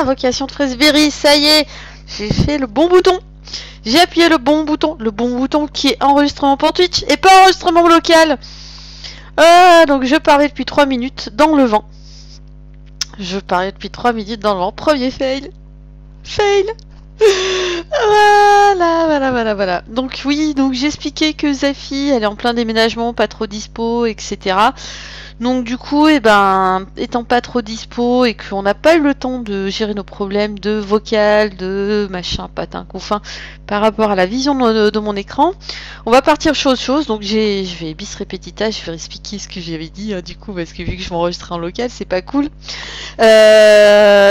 invocation de Fresberry, ça y est, j'ai fait le bon bouton. J'ai appuyé le bon bouton qui est enregistrement pour Twitch et pas enregistrement local. Donc je parlais depuis 3 minutes dans le vent. Je parlais depuis 3 minutes dans le vent. Premier fail. Fail. Voilà. Donc oui, donc j'expliquais que Zafi, elle est en plein déménagement, pas trop dispo, etc. Donc du coup, étant pas trop dispo et qu'on n'a pas eu le temps de gérer nos problèmes de vocal, de machin, patin, couffin, par rapport à la vision de mon écran, on va partir sur autre chose. Donc je vais bis repetita, je vais expliquer ce que j'avais dit, du coup, parce que vu que je m'enregistre en local, c'est pas cool.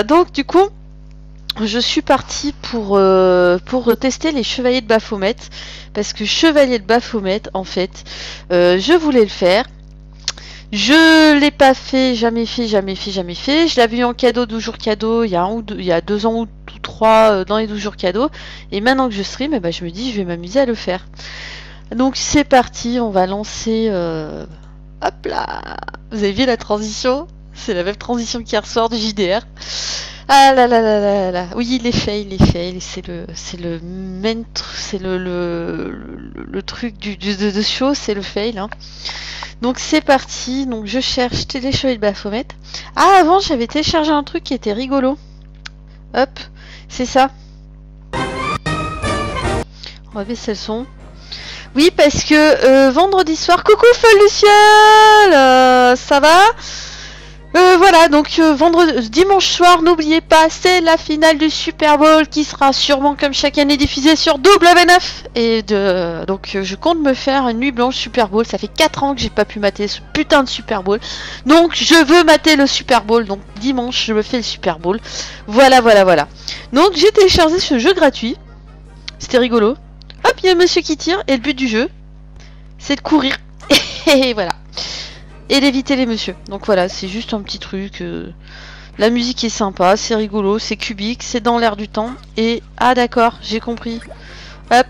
Donc du coup, je suis partie pour tester les chevaliers de Baphomet, parce que chevalier de Baphomet, en fait, je voulais le faire. Je l'ai pas fait, jamais fait. Je l'avais eu en cadeau 12 jours cadeau il y a 2 ans ou 3 dans les 12 jours cadeau. Et maintenant que je stream, je me dis je vais m'amuser à le faire. Donc c'est parti, on va lancer... Hop là. Vous avez vu la transition? C'est la même transition qui ressort du JDR. Ah là là là là là. Oui, les fails, c'est le truc de show, c'est le fail, hein. Donc c'est parti, donc je cherche les chevaliers de Baphomet. Ah, avant j'avais téléchargé un truc qui était rigolo. Hop, c'est ça. On va baisser le son. Oui, parce que vendredi soir, coucou Folle Luciole, ça va? Voilà, donc dimanche soir, n'oubliez pas, c'est la finale du Super Bowl qui sera sûrement comme chaque année diffusée sur W9. Et donc je compte me faire une nuit blanche Super Bowl. Ça fait 4 ans que j'ai pas pu mater ce putain de Super Bowl. Donc je veux mater le Super Bowl. Donc dimanche, je me fais le Super Bowl. Voilà. Donc j'ai téléchargé ce jeu gratuit. C'était rigolo. Hop, il y a un monsieur qui tire. Et le but du jeu, c'est de courir. Et voilà. Et d'éviter les messieurs. Donc voilà, c'est juste un petit truc. La musique est sympa, c'est rigolo, c'est cubique, c'est dans l'air du temps. Et ah d'accord, j'ai compris. Hop.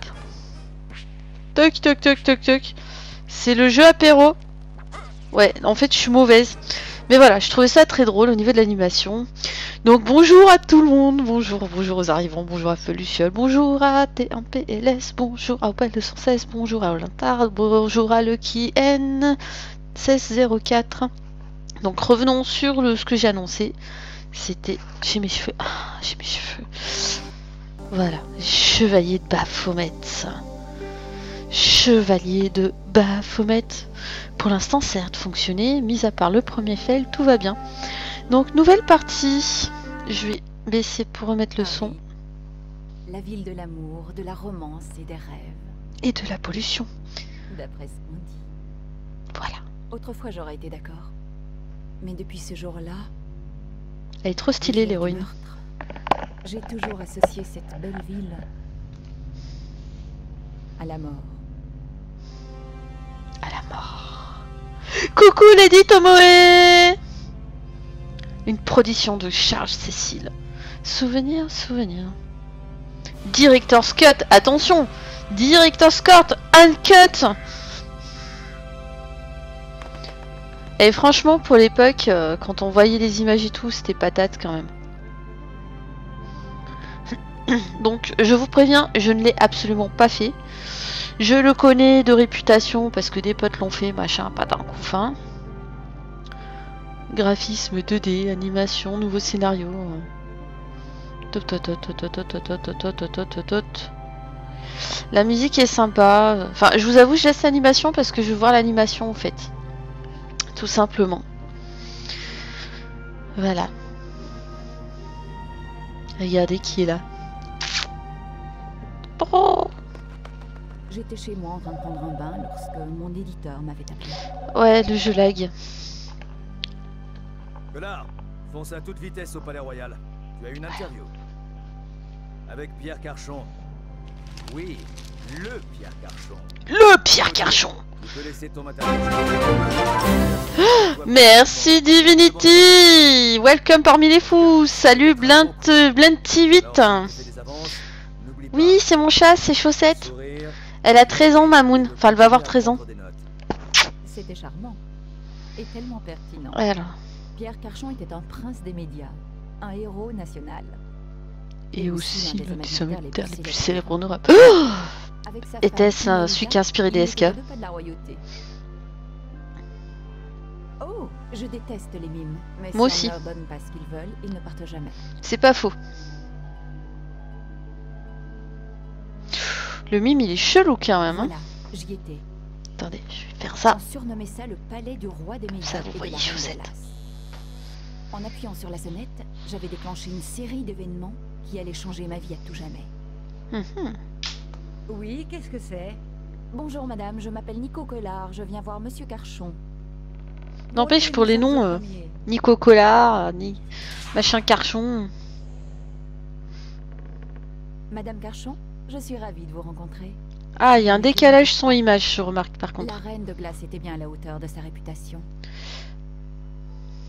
Toc. C'est le jeu apéro. Ouais, en fait je suis mauvaise. Mais voilà, je trouvais ça très drôle au niveau de l'animation. Donc bonjour à tout le monde, bonjour aux arrivants, bonjour à Feu Luciole, bonjour à T1PLS, bonjour à Opal 216, bonjour à Olintard, bonjour à Lucky N. 1604. Donc revenons sur ce que j'ai annoncé. C'était... J'ai mes cheveux. Ah, j'ai mes cheveux. Voilà. Chevalier de Baphomet. Chevalier de Baphomet. Pour l'instant, ça a l'air de fonctionner. Mis à part le premier fail, tout va bien. Donc, nouvelle partie. Je vais baisser pour remettre le son. La ville de l'amour, de la romance et des rêves. Et de la pollution. D'après ce qu'on dit. Voilà. Autrefois j'aurais été d'accord. Mais depuis ce jour-là... Elle est trop stylée l'héroïne. J'ai toujours associé cette belle ville à la mort. À la mort. Coucou Lady Tomoe. Une production de Charles Cécile. Souvenir. Director's Cut, attention. Director's Cut, uncut. Et franchement, pour l'époque, quand on voyait les images et tout, c'était patate quand même. Donc, je vous préviens, je ne l'ai absolument pas fait. Je le connais de réputation parce que des potes l'ont fait, machin, patin, couffin. Graphisme 2D, animation, nouveau scénario. La musique est sympa. Enfin, je vous avoue, je laisse l'animation parce que je veux voir l'animation en fait. Tout simplement. Voilà. Regardez qui est là. Oh. J'étais chez moi en train de prendre un bain lorsque mon éditeur m'avait appelé. Ouais, le jeu lag. Connard, fonce à toute vitesse au Palais Royal. Tu as une interview. Avec Pierre Carchon. Oui, le Pierre Carchon. Le Pierre Carchon. Tu peux laisser ton matériel. Merci Divinity. Welcome parmi les fous. Salut Blenty8. Oui, c'est mon chat, c'est Chaussette. Elle a 13 ans, Mamoun. Enfin, elle va avoir 13 ans. C'était charmant. Et tellement pertinent. Voilà. Pierre Carchon était un prince des médias. un héros national. Et aussi l'un des hommes militaires les plus célèbres en Europe. Avec sa Était-ce femme, celui qui a inspiré il ne DSK? déroule pas de la royauté. Oh, je déteste les mimes. Mais Moi si aussi. on leur donne pas ce qu'ils veulent, ils ne partent jamais. C'est pas faux. Le mime, il est chelou quand même. Hein. Voilà, j'y étais. Attendez, je vais faire ça. On surnommait ça le palais du roi des médias Ça, vous et de voyez, la je reine vous de aide. glace. En appuyant sur la sonnette, j'avais déclenché une série d'événements qui allaient changer ma vie à tout jamais. Mhm. Oui, qu'est-ce que c'est? Bonjour madame, je m'appelle Nico Collard, je viens voir monsieur Carchon. N'empêche, Ok, pour nous les sommes noms, au premier. Nico Collard, ni machin Carchon. Madame Carchon, je suis ravie de vous rencontrer. Ah, il y a un décalage son-image, je remarque par contre. La reine de glace était bien à la hauteur de sa réputation.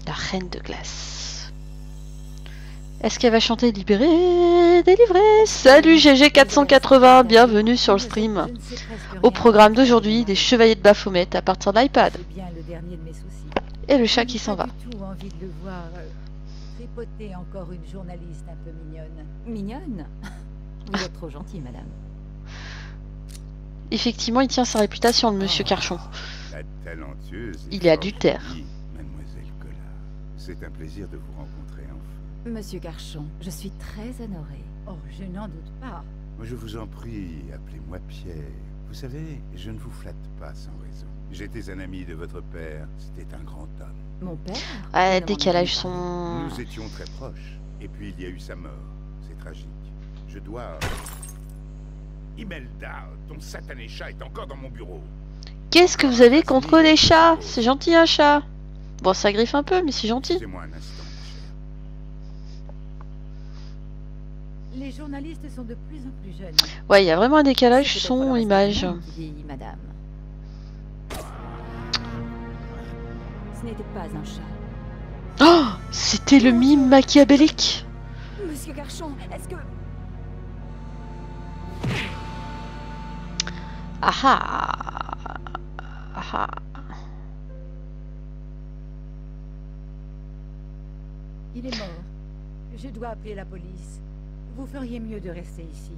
La reine de glace. Est-ce qu'elle va chanter Libéré, délivré? Salut GG480, bienvenue sur le stream. Je ne sais presque Au rien. programme d'aujourd'hui, des chevaliers de Baphomet à partir de l'iPad. C'est bien le dernier de mes soucis. Et le chat Je qui n'ai s'en pas va. du tout envie de le voir tripoter encore une journaliste un peu mignonne. Mignonne? Vous êtes trop gentille, madame. Effectivement, il tient sa réputation, le monsieur Carchon. La talentueuse et Il est forte adultère. fille, Mademoiselle Collard. C'est un plaisir de vous rencontrer enfin. Monsieur Carchon, je suis très honorée. Oh, je n'en doute pas. Je vous en prie, appelez-moi Pierre. Vous savez, je ne vous flatte pas sans raison. J'étais un ami de votre père, c'était un grand homme. Mon père? Ah, Je ne m'en décalage souviens pas. son... Nous étions très proches, et puis il y a eu sa mort. C'est tragique. Je dois... Imelda, ton satané chat est encore dans mon bureau. Qu'est-ce que vous avez contre les chats? C'est gentil un chat. Bon, ça griffe un peu, mais c'est gentil. Excusez-moi un instant, ma chère. Les journalistes sont de plus en plus jeunes. Ouais, il y a vraiment un décalage C'est peut-être le son-image. restaurant qui vieillit, madame. Ce n'était pas un chat. Oh, c'était le mime machiavélique. Monsieur Carchon, est-ce que... Ah ah. Ah ah. Il est mort. Je dois appeler la police. Vous feriez mieux de rester ici.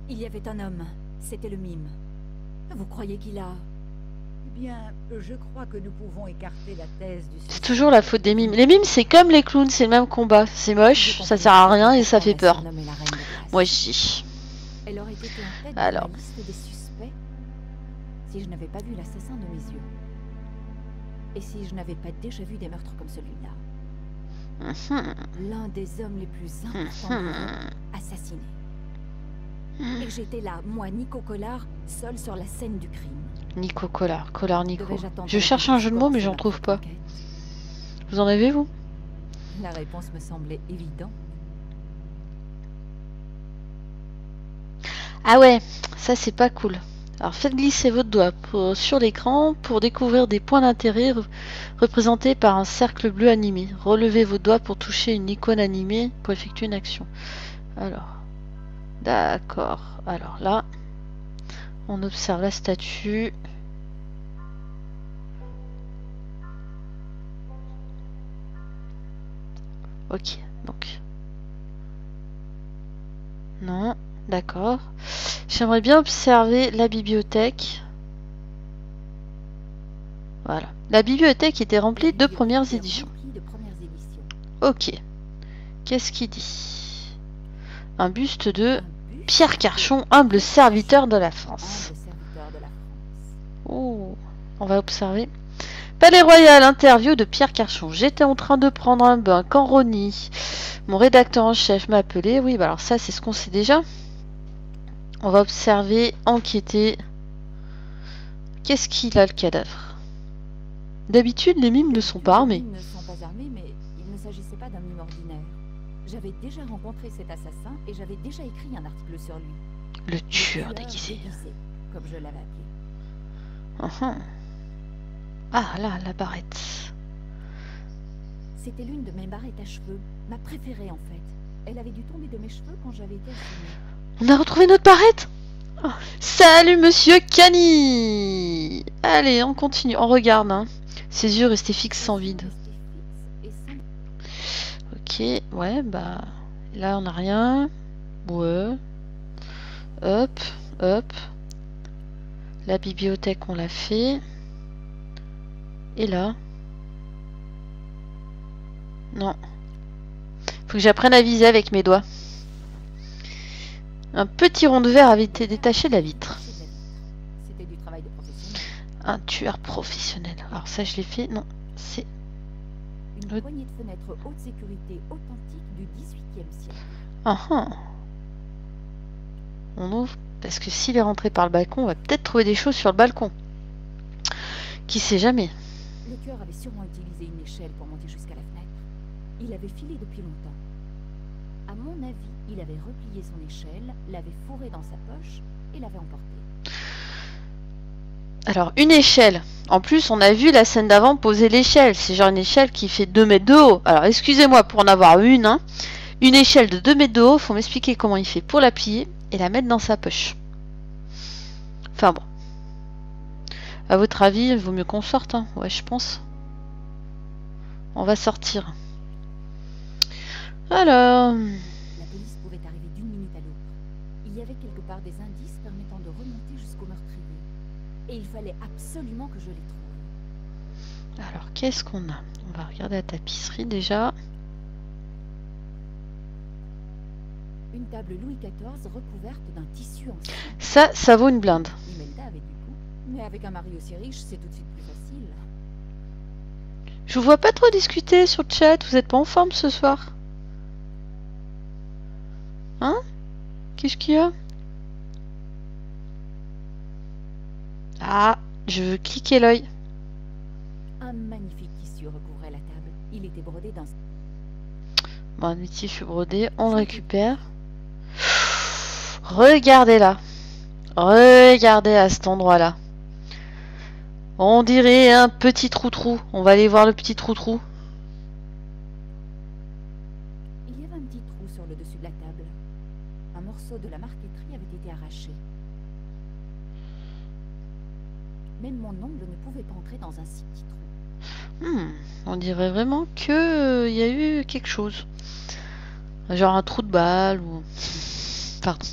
Il y avait un homme. C'était le mime. Vous croyez qu'il a... Eh bien, je crois que nous pouvons écarter la thèse du... C'est toujours la faute des mimes. Les mimes, c'est comme les clowns, c'est le même combat. C'est moche, ça sert à rien et ça fait peur. Moi aussi. Elle aurait été en tête Alors. de la liste des suspects si je n'avais pas vu l'assassin de mes yeux. Et si je n'avais pas déjà vu des meurtres comme celui-là. Mhm. L'un des hommes les plus importants de l'Europe, Mhm. assassiné. Et j'étais là, moi, Nico Collard, seul sur la scène du crime. Nico Collard, Collard Nico. Devais-je attendre Je la cherche un jeu de mots, mais police j'en pour trouve pas. l'enquête? Vous en avez, vous? La réponse me semblait évidente. Ah ouais, ça c'est pas cool. Alors faites glisser votre doigt sur l'écran pour découvrir des points d'intérêt représentés par un cercle bleu animé. Relevez vos doigts pour toucher une icône animée pour effectuer une action. Alors, d'accord. Alors là, on observe la statue. Ok, donc... Non, d'accord. J'aimerais bien observer la bibliothèque. Voilà. La bibliothèque était remplie de premières éditions. Ok. Qu'est-ce qu'il dit? Un buste de Pierre Carchon, humble serviteur de la France. Oh, on va observer. Palais Royal, interview de Pierre Carchon. J'étais en train de prendre un bain quand Ronnie, mon rédacteur en chef, m'a appelé. Oui, bah alors ça, c'est ce qu'on sait déjà. On va observer, enquêter. Qu'est-ce qu'il a, le cadavre? D'habitude, les mimes ne sont pas armés. Les mimes ne sont pas armés, mais il ne s'agissait pas d'un mime ordinaire. J'avais déjà rencontré cet assassin et j'avais déjà écrit un article sur lui. Le tueur déguisé. Comme je l'avais appelé. Uhum. Ah là, la barrette. C'était l'une de mes barrettes à cheveux, ma préférée en fait. Elle avait dû tomber de mes cheveux quand j'avais été assumée. On a retrouvé notre barrette. Oh. Salut monsieur Cani. Allez, on continue, on regarde. Hein. Ses yeux restaient fixes sans vide. Ok. Ok, ouais, bah... Là, on n'a rien. Ouais. Hop, hop. La bibliothèque, on l'a fait. Et là? Non. Faut que j'apprenne à viser avec mes doigts. Un petit rond de verre avait été détaché de la vitre. C'était du travail de professionnel. Un tueur professionnel. Alors ça, je l'ai fait. Non, c'est... Une poignée de fenêtres haute sécurité authentique du XVIIIe siècle. Ah ah. On ouvre. Parce que s'il est rentré par le balcon, on va peut-être trouver des choses sur le balcon. Qui sait jamais. Le tueur avait sûrement utilisé une échelle pour monter jusqu'à la fenêtre. Il avait filé depuis longtemps. À mon avis, il avait replié son échelle, l'avait fourrée dans sa poche et l'avait emportée. Alors, une échelle. En plus, on a vu la scène d'avant poser l'échelle. C'est genre une échelle qui fait 2 mètres de haut. Alors, excusez-moi pour en avoir une. Hein. Une échelle de 2 mètres de haut, faut m'expliquer comment il fait pour la plier et la mettre dans sa poche. Enfin bon. À votre avis, il vaut mieux qu'on sorte. Hein. Ouais, je pense. On va sortir. Alors... La police pouvait arriver d'une minute à l'autre. Il y avait quelque part des indices permettant de remonter jusqu'au meurtrier. Et il fallait absolument que je les trouve. Alors, qu'est-ce qu'on a? On va regarder la tapisserie déjà. Une table Louis XIV recouverte d'un tissu ancien. Ça vaut une blinde. Imelda avait du coup. Mais avec un mari aussi riche, c'est tout de suite plus facile. Je vous vois pas trop discuter sur le chat. Vous êtes pas en forme ce soir? Hein? Qu'est-ce qu'il y a? Ah, je veux cliquer l'œil. Un magnifique tissu recouvrait la table. Il était brodé d'un... Bon, un tissu brodé, on le récupère. Regardez là. Regardez à cet endroit-là. On dirait un petit trou-trou. On va aller voir le petit trou-trou. Il y avait un petit trou sur le dessus de la table. Un morceau de la marqueterie avait été arraché. Même mon ongle ne pouvait pas entrer dans un si petit trou. On dirait vraiment que y a eu quelque chose. Genre un trou de balle ou... Pardon.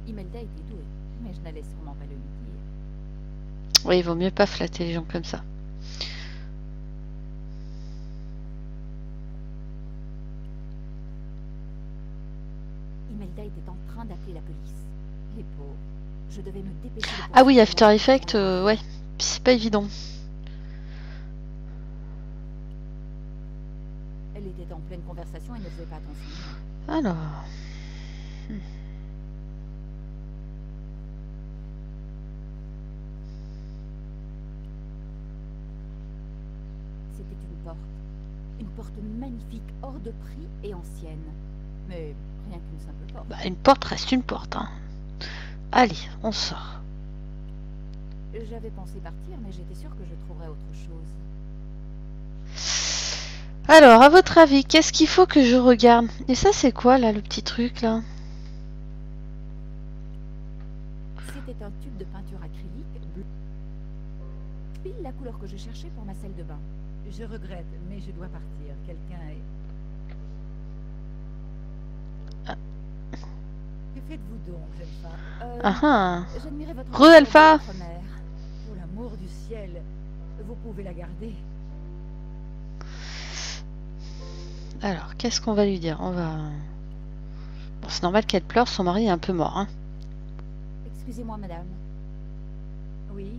Imelda était douée, mais je n'allais sûrement pas le lui dire. Oui, il vaut mieux pas flatter les gens comme ça. Imelda était en train d'appeler la police. Les pauvres. Je devais me dépêcher de... Ah oui, After Effects, ouais. C'est pas évident. Elle était en pleine conversation et ne faisait pas attention. Alors... C'était une porte. Une porte magnifique, hors de prix et ancienne. Mais rien qu'une simple porte. Bah, une porte reste une porte, hein. Allez, on sort. J'avais pensé partir, mais j'étais sûre que je trouverais autre chose. Alors, à votre avis, qu'est-ce qu'il faut que je regarde? Et ça, c'est quoi, là, le petit truc, là? C'était un tube de peinture acrylique bleu. Pile la couleur que je cherchais pour ma salle de bain. Je regrette, mais je dois partir. Quelqu'un est... Que faites-vous donc, jeune femme? Ah ah. J'admirais votre... Re Alpha. votre mère. Pour l'amour du ciel, vous pouvez la garder. Alors, qu'est-ce qu'on va lui dire? On va... Bon, c'est normal qu'elle pleure, son mari est un peu mort, hein. Excusez-moi, madame. Oui.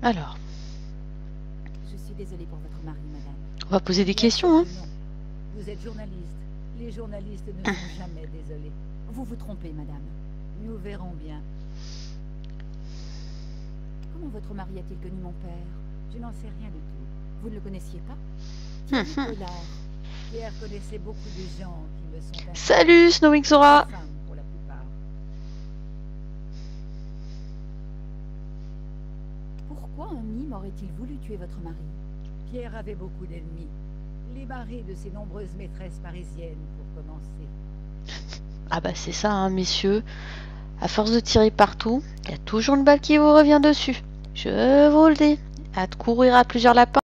Alors, Je suis désolée pour votre mari, madame. on va poser des questions, hein. Non. Vous êtes journaliste. Les journalistes ne sont jamais désolés. Vous vous trompez, madame. Nous verrons bien. Comment votre mari a-t-il connu mon père? Je n'en sais rien du tout. Vous ne le connaissiez pas? Thierry Collard. Pierre connaissait beaucoup de gens qui me sont... Salut, Snowing Zora. Femmes, pour la plupart. Pourquoi un mime aurait-il voulu tuer votre mari? Pierre avait beaucoup d'ennemis. Les maris de ses nombreuses maîtresses parisiennes, pour commencer. Ah bah c'est ça, hein, messieurs. À force de tirer partout, il y a toujours une balle qui vous revient dessus. Je vous le dis. À te courir à plusieurs lapins.